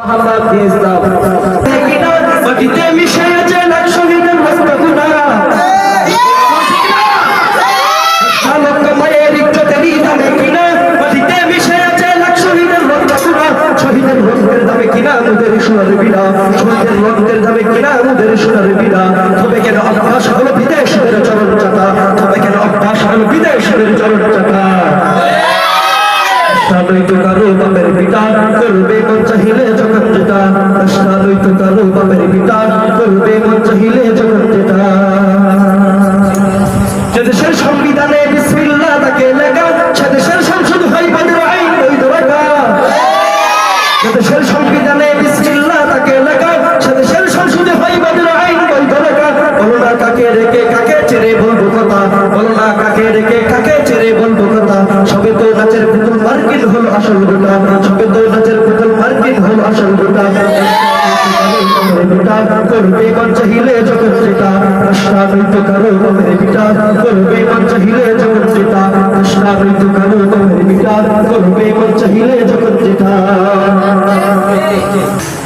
মোহাম্মদ ইসলাম মাটিতে মিশে আছে লাখ শহীদের রক্তগুনা শালক মায়ের ইজ্জতেরই দামে কিনা মাটিতে মিশে আছে লাখ শহীদের রক্তগুনা শহীদের রক্তের দামে কিনা আমাদের সোনার বিনা শহীদের রক্তের দামে কিনা আমাদের সোনার বিনা তবে কেন অভ্যাস হলো বিদেশের চরণ চাকা তবে কেন অভ্যাস হলো বিদেশের চরণ চাকা সাদৈত কারো বাপের পিতা করবে মন চাহিলে যখন যেটা সাদৈত কারো বাপের পিতা করবে মন চাহিলে যখন যেটা যে দেশের সংবিধানে বিসমিল্লাহ তাকে লেখা সে দেশের সংসদ হয় বদর আইন বৈধ রাখা যে দেশের সংবিধানে বিসমিল্লাহ তাকে লেখা সে দেশের সংসদে হয় বদর আইন বৈধ রাখা বলো না কাকে রেখে কাকে ছেড়ে বলবো কথা বলো না কাকে রেখে কাকে ছেড়ে বলবো কথা সবে তো নাচের পুতুল মার্কিন হলো আসল গোটা সবে তো নাচের পুতুল মার্কিন হলো আসল গোটা করবে মন চাহিলে যখন যেটা সাদৈত কারো বাপের পিতা করবে মন চাহিলে যখন যেটা সাদৈত কারো বাপের পিতা করবে মন চাহিলে যখন যেটা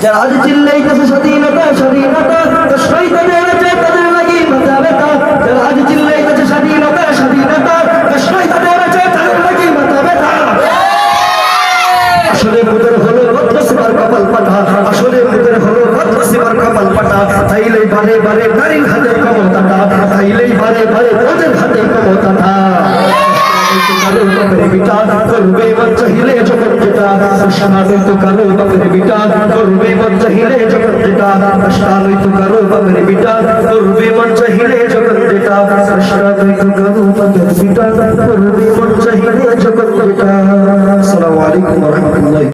যারা আজ চিল্লাইতেছে স্বাধীনতা স্বাধীনতা তো শহীদদের আছে তাদের লাগি মাথা ব্যথা যারা আজ চিল্লাইতেছে স্বাধীনতা স্বাধীনতা তো শহীদদের আছে তাদের লাগি মাথা ব্যথা আসলে মুদের হলো রত্নসীমার কপাল পাঠা আসলে মুদের হলো রত্নসীমার কপাল পাঠা তাইলেই বারে বারে নারীর হাতে ক্ষমতাটা তাইলেই বারে বারে ওদের হাতে ক্ষমতাটা করবে মন চাহিলে যখন যেটা সাদৈত কারো বাপের বিটা করবে মন চাহিলে যখন যেটা সাদৈত কারো বাপের বিটা করবে মন চাহিলে যখন যেটা সাদৈত কারো বাপের বিটা করবে মন চাহিলে যখন যেটা। আসসালামু আলাইকুম ওয়া রাহমাতুল্লাহ।